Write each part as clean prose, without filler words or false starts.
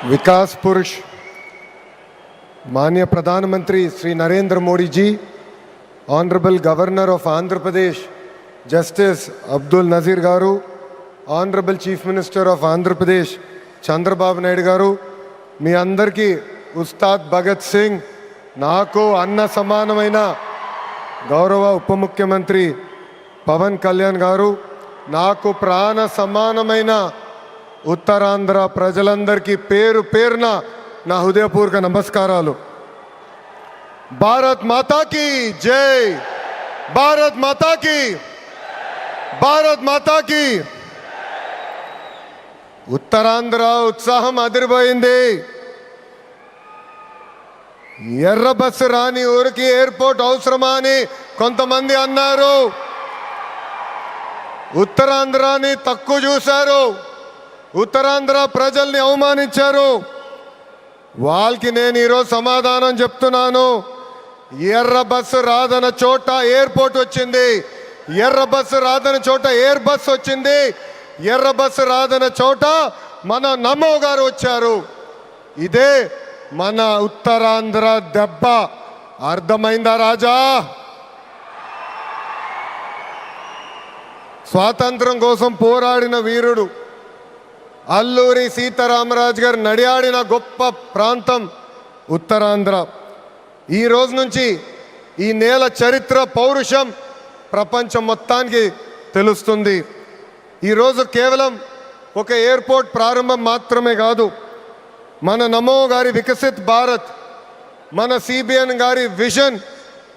विकास पुरुष माननीय प्रधानमंत्री Shri Narendra Modi ji, honourable governor of Andhra Pradesh justice Abdul Nazeer garu, honourable chief minister of Andhra Pradesh Chandrababu Naidu garu, మీ అందరికీ ఉస్తాద్ భగత్ సింగ్, నాకు అన్న సమానమైన గౌరవ ఉప ముఖ్యమంత్రి పవన్ కళ్యాణ్ గారు, నాకు ప్రాణ సమానమైన ఉత్తరాంధ్ర ప్రజలందరికీ పేరు పేరున నా హృదయపూర్వక నమస్కారాలు. భారత్ మాతా కీ జై, భారత్ మాతా కీ, భారత్ మాతా కీ. ఉత్తరాంధ్ర ఉత్సాహం అదిరిపోయింది. ఎర్ర బస్సు రాని ఊరికి ఎయిర్పోర్ట్ అవసరమా అని కొంతమంది అన్నారు. ఉత్తరాంధ్రాని తక్కువ చూశారు, ఉత్తరాంధ్ర ప్రజల్ని అవమానించారు. వాళ్ళకి నేను ఈరోజు సమాధానం చెప్తున్నాను. ఎర్ర బస్సు రాదన్న చోట ఎయిర్పోర్ట్ వచ్చింది, ఎర్ర బస్సు రాదన్న చోట ఎయిర్ బస్ వచ్చింది, ఎర్ర బస్సు రాదన్న చోట మన నమో గారు వచ్చారు. ఇదే మన ఉత్తరాంధ్ర దెబ్బ. అర్థమైందా రాజా? స్వాతంత్రం కోసం పోరాడిన వీరుడు అల్లూరి సీతారామరాజు గారు నడియాడిన గొప్ప ప్రాంతం ఉత్తరాంధ్ర. ఈ రోజు నుంచి ఈ నేల చరిత్ర, పౌరుషం ప్రపంచం మొత్తానికి తెలుస్తుంది. ఈరోజు కేవలం ఒక ఎయిర్పోర్ట్ ప్రారంభం మాత్రమే కాదు, మన నమో గారి వికసిత్ భారత్, మన సిబిఎన్ గారి విజన్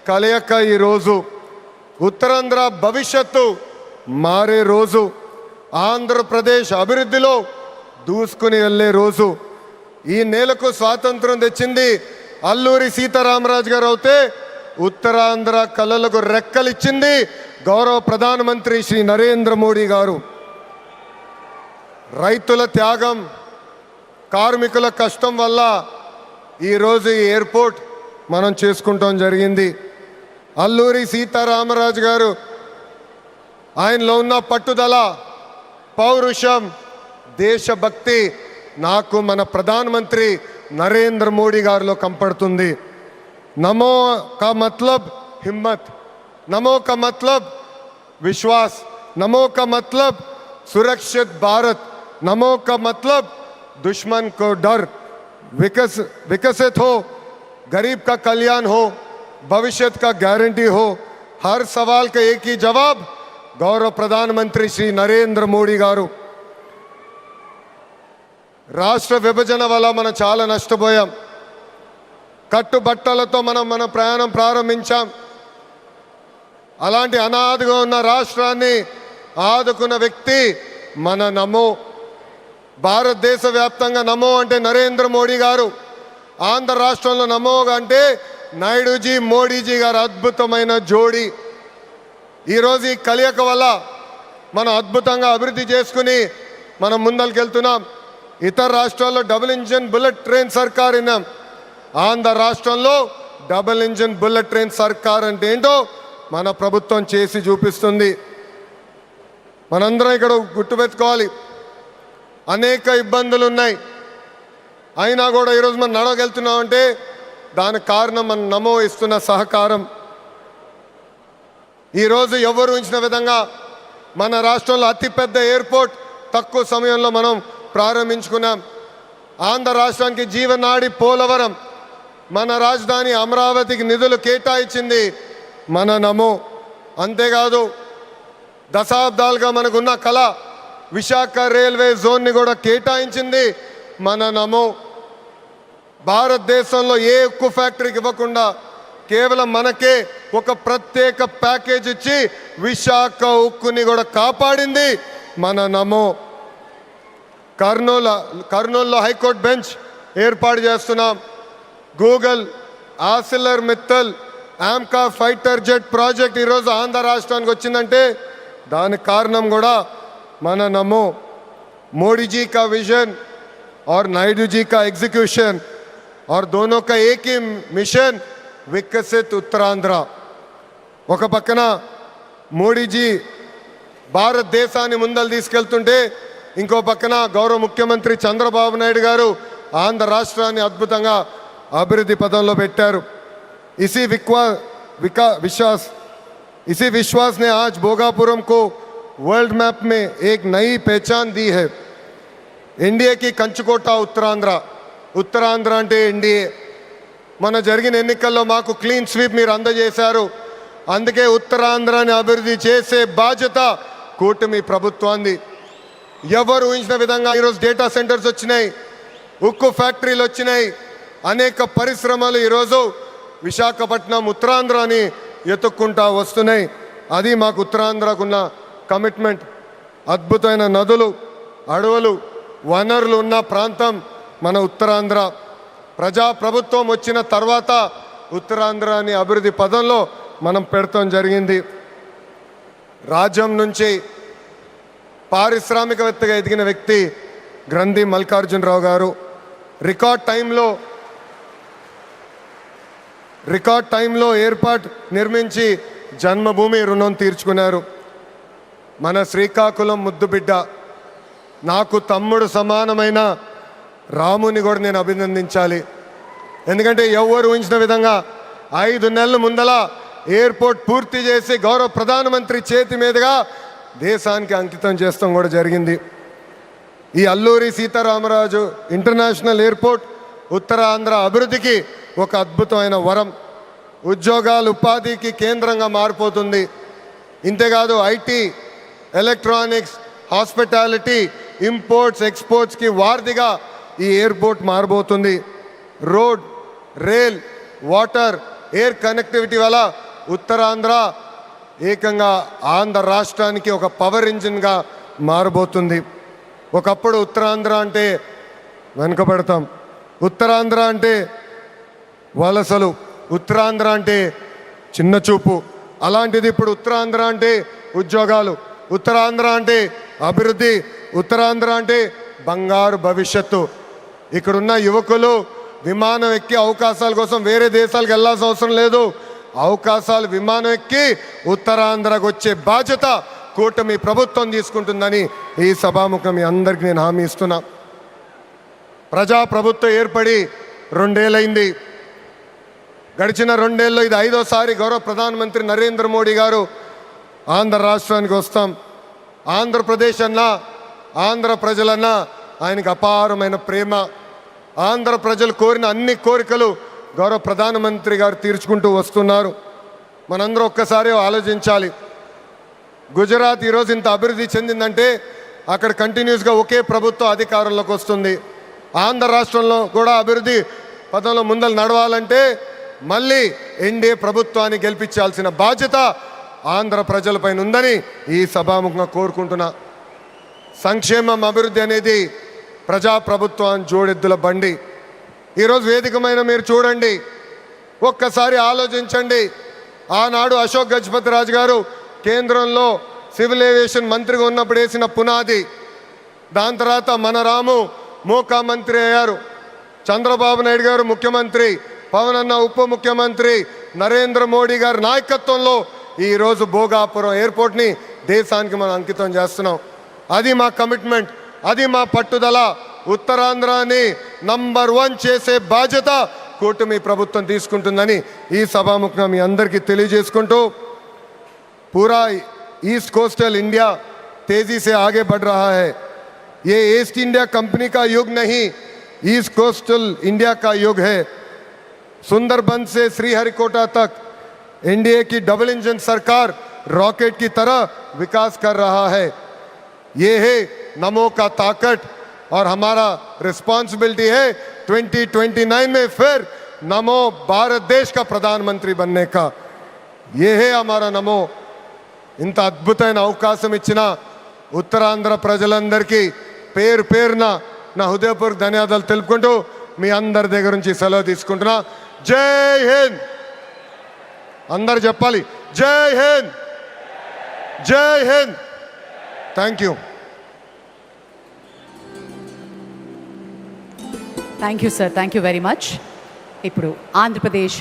కలయిక ఈరోజు ఉత్తరాంధ్ర భవిష్యత్తు మారే రోజు, ఆంధ్రప్రదేశ్ అభివృద్ధిలో దూసుకుని వెళ్ళే రోజు. ఈ నేలకు స్వాతంత్రం తెచ్చింది అల్లూరి సీతారామరాజు గారు అవుతే, ఉత్తరాంధ్ర కళలకు రెక్కలిచ్చింది గౌరవ ప్రధానమంత్రి శ్రీ నరేంద్ర మోడీ గారు. రైతుల త్యాగం, కార్మికుల కష్టం వల్ల ఈరోజు ఈ ఎయిర్పోర్ట్ మనం చేసుకుంటాం జరిగింది. అల్లూరి సీతారామరాజు గారు ఆయనలో ఉన్న పట్టుదల, పౌరుషం, దేశభక్తి నాకు మన ప్రధానమంత్రి నరేంద్ర మోడీ గారిలో కంపడుతుంది. నమో కా మతలబ్ హిమ్మత్, నమో కా మతలబ్ విశ్వాస్, నమో కా మతలబ్ सुरक्षित भारत, नमो का मतलब दुश्मन को डर, विकसित हो, गरीब का कल्याण हो, भविष्य का गारंटी हो. हर सवाल का एक ही जवाब गौरव प्रधानमंत्री श्री नरेंद्र मोदी गारू. రాష్ట్ర విభజన వల్ల మనం చాలా నష్టపోయాం. కట్టుబట్టలతో మన ప్రయాణం ప్రారంభించాం. అలాంటి అనాథగా ఉన్న రాష్ట్రాన్ని ఆదుకున్న వ్యక్తి మన నమో. భారతదేశ వ్యాప్తంగా నమో అంటే నరేంద్ర మోడీ గారు, ఆంధ్ర రాష్ట్రంలో నమో అంటే నాయుడుజీ, మోడీజీ గారు అద్భుతమైన జోడీ. ఈరోజు ఈ కలయిక వల్ల మనం అద్భుతంగా అభివృద్ధి చేసుకుని మనం ముందరికెళ్తున్నాం. ఇతర రాష్ట్రాల్లో డబుల్ ఇంజిన్ బుల్లెట్ ట్రైన్ సర్కార్ విన్నాం. ఆంధ్ర రాష్ట్రంలో డబుల్ ఇంజిన్ బుల్లెట్ ట్రైన్ సర్కార్ అంటే ఏంటో మన ప్రభుత్వం చేసి చూపిస్తుంది. మనందరం ఇక్కడ గుర్తుపెట్టుకోవాలి, అనేక ఇబ్బందులు ఉన్నాయి, అయినా కూడా ఈరోజు మనం నడవగలుగుతున్నామంటే దానికి కారణం మన నమో ఇస్తున్న సహకారం. ఈరోజు ఎవరు ఉంచిన విధంగా మన రాష్ట్రంలో అతిపెద్ద ఎయిర్పోర్ట్ తక్కువ సమయంలో మనం ప్రారంభించుకున్నాం. ఆంధ్ర రాష్ట్రానికి జీవనాడి పోలవరం, మన రాజధాని అమరావతికి నిధులు కేటాయించింది మన నమో. అంతేకాదు దశాబ్దాలుగా మనకున్న కళ విశాఖ రైల్వే జోన్ని కూడా కేటాయించింది మన నమో. భారతదేశంలో ఏ ఉక్కు ఫ్యాక్టరీకి ఇవ్వకుండా కేవలం మనకే ఒక ప్రత్యేక ప్యాకేజ్ ఇచ్చి విశాఖ ఉక్కుని కూడా కాపాడింది మన నమో. కర్నూలులో హైకోర్టు బెంచ్ ఏర్పాటు చేస్తున్నాం. Google, ఆసిలర్ Mittal, AMCA fighter jet project ఈరోజు ఆంధ్ర రాష్ట్రానికి వచ్చిందంటే దానికి కారణం కూడా మన నమో. मोदी जी का विजन और नायडू जी का एग्जीक्यूशन और दोनों का एक ही मिशन, विकसित उत्तरांध्र. ఒక పక్కన మోడీ జీ భారతదేశాన్ని ముందలు తీసుకెళ్తుంటే ఇంకో పక్కన గౌరవ ముఖ్యమంత్రి చంద్రబాబు నాయుడు గారు ఆంధ్ర రాష్ట్రాన్ని అద్భుతంగా అభివృద్ధి పదంలో పెట్టారు. इसी विश्वास ने आज भोगापुरम को वर्ल्ड मैप में एक नई पहचान दी है. एनडीए की कंचकोटा ఉత్తరాంధ్ర అంటే ఎన్డీఏ. మన జరిగిన ఎన్నికల్లో మాకు క్లీన్ స్వీప్ మీరు అందజేశారు. అందుకే ఉత్తరాంధ్రాన్ని అభివృద్ధి చేసే బాధ్యత కూటమి ప్రభుత్వాన్ని. ఎవరు ఊహించిన విధంగా ఈరోజు డేటా సెంటర్స్ వచ్చినాయి, ఉక్కు ఫ్యాక్టరీలు వచ్చినాయి, అనేక పరిశ్రమలు ఈరోజు విశాఖపట్నం ఉత్తరాంధ్రాని ఎత్తుక్కుంటా వస్తున్నాయి. అది మాకు ఉత్తరాంధ్రకున్న కమిట్మెంట్. అద్భుతమైన నదులు, అడవులు, వనరులు ఉన్న ప్రాంతం మన ఉత్తరాంధ్ర. ప్రజాప్రభుత్వం వచ్చిన తర్వాత ఉత్తరాంధ్రాని అభివృద్ధి పదంలో మనం పెడతాం జరిగింది. రాజ్యం నుంచి పారిశ్రామికవేత్తగా ఎదిగిన వ్యక్తి గ్రంథి మల్లికార్జునరావు గారు రికార్డ్ టైంలో ఎయిర్పోర్ట్ నిర్మించి జన్మభూమి రుణం తీర్చుకున్నారు. మన శ్రీకాకుళం ముద్దుబిడ్డ, నాకు తమ్ముడు సమానమైన రాముని కూడా నేను అభినందించాలి. ఎందుకంటే ఎవరు ఊహించిన విధంగా 5 నెలల ముందల ఎయిర్పోర్ట్ పూర్తి చేసి గౌరవ ప్రధానమంత్రి చేతి మీదుగా దేశానికి అంకితం చేస్తాం కూడా జరిగింది. ఈ అల్లూరి సీతారామరాజు ఇంటర్నేషనల్ ఎయిర్పోర్ట్ ఉత్తరాంధ్ర అభివృద్ధికి ఒక అద్భుతమైన వరం. ఉద్యోగాలు, ఉపాధికి కేంద్రంగా మారిపోతుంది. ఇంతేకాదు ఐటీ, ఎలక్ట్రానిక్స్, హాస్పిటాలిటీ, ఇంపోర్ట్స్, ఎక్స్పోర్ట్స్కి వారధిగా ఈ ఎయిర్పోర్ట్ మారబోతుంది. Road, rail, water, air connectivity వల్ల ఉత్తరాంధ్ర ఏకంగా ఆంధ్ర రాష్ట్రానికి ఒక పవర్ ఇంజిన్గా మారబోతుంది. ఒకప్పుడు ఉత్తరాంధ్ర అంటే వెనుకబడతాం, ఉత్తరాంధ్ర అంటే వలసలు, ఉత్తరాంధ్ర అంటే చిన్న చూపు. అలాంటిది ఇప్పుడు ఉత్తరాంధ్ర అంటే ఉద్యోగాలు, ఉత్తరాంధ్ర అంటే అభివృద్ధి, ఉత్తరాంధ్ర అంటే బంగారు భవిష్యత్తు. ఇక్కడున్న యువకులు విమానం ఎక్కి అవకాశాల కోసం వేరే దేశాలకు వెళ్ళాల్సిన అవసరం లేదు. అవకాశాలు విమానం ఎక్కి ఉత్తరాంధ్రకు వచ్చే బాధ్యత కూటమి ప్రభుత్వం తీసుకుంటుందని ఈ సభాముఖం మీ అందరికీ నేను హామీ ఇస్తున్నా. ప్రజాప్రభుత్వం ఏర్పడి 2 ఏళ్ళైంది. గడిచిన 2 ఏళ్ళలో ఇది 5వసారి గౌరవ ప్రధానమంత్రి నరేంద్ర మోడీ గారు ఆంధ్ర రాష్ట్రానికి వస్తాం. ఆంధ్రప్రదేశ్ అన్నా, ఆంధ్ర ప్రజలన్నా ఆయనకు అపారమైన ప్రేమ. ఆంధ్ర ప్రజలు కోరిన అన్ని కోరికలు గౌరవ ప్రధానమంత్రి గారు తీర్చుకుంటూ వస్తున్నారు. మనందరూ ఒక్కసారి ఆలోచించాలి. గుజరాత్ ఈరోజు ఇంత అభివృద్ధి చెందిందంటే అక్కడ కంటిన్యూస్గా ఒకే ప్రభుత్వం అధికారంలోకి వస్తుంది. ఆంధ్ర రాష్ట్రంలో కూడా అభివృద్ధి పదంలో ముందలు నడవాలంటే మళ్ళీ ఎన్డీఏ ప్రభుత్వాన్ని గెలిపించాల్సిన బాధ్యత ఆంధ్ర ప్రజలపైన ఉందని ఈ సభాముఖంగా కోరుకుంటున్నా. సంక్షేమం, అభివృద్ధి అనేది ప్రజాప్రభుత్వాన్ని జోడెద్దుల బండి. ఈరోజు వేదికమైన మీరు చూడండి, ఒక్కసారి ఆలోచించండి. ఆనాడు అశోక్ గజపతి రాజు గారు కేంద్రంలో సివిల్ ఏవియేషన్ మంత్రిగా ఉన్నప్పుడు వేసిన పునాది. దాని తర్వాత మన రాము మోకా మంత్రి అయ్యారు, చంద్రబాబు నాయుడు గారు ముఖ్యమంత్రి, పవన్ అన్న ఉప ముఖ్యమంత్రి, నరేంద్ర మోడీ గారి నాయకత్వంలో ఈరోజు భోగాపురం ఎయిర్పోర్ట్ని దేశానికి మనం అంకితం చేస్తున్నాం. అది మా కమిట్మెంట్, అది మా పట్టుదల. ఉత్తరాంధ్రాని నంబర్ 1 చేసే బాధ్యత కూటమి ప్రభుత్వం తీసుకుంటుందని ఈ సభాముఖంగా మీ అందరికీ తెలియజేసుకుంటూ, पूरा ईस्ट कोस्टल इंडिया तेजी से आगे बढ़ रहा है. ये ईस्ट इंडिया कंपनी का युग नहीं, ईस्ट कोस्टल इंडिया का युग है. सुंदरबन से श्रीहरिकोटा तक एनडीए की डबल इंजन सरकार रॉकेट की तरह विकास कर रहा है. ये है नमो का ताकत और हमारा रिस्पॉन्सिबिलिटी है 2029 में फिर नमो भारत देश का प्रधानमंत्री बनने का. ये है हमारा नमो. ఇంత అద్భుతమైన అవకాశం ఇచ్చిన ఉత్తరాంధ్ర ప్రజలందరికీ పేరు పేరున నా హృదయపూర్వక ధన్యవాదాలు తెలుపుకుంటూ మీ అందరి దగ్గర నుంచి సెలవు తీసుకుంటున్నా. జై హింద్. అందరు చెప్పాలి, జై హింద్, జై Hind. Thank you. Thank you sir, thank you very much. ఇప్పుడు ఆంధ్రప్రదేశ్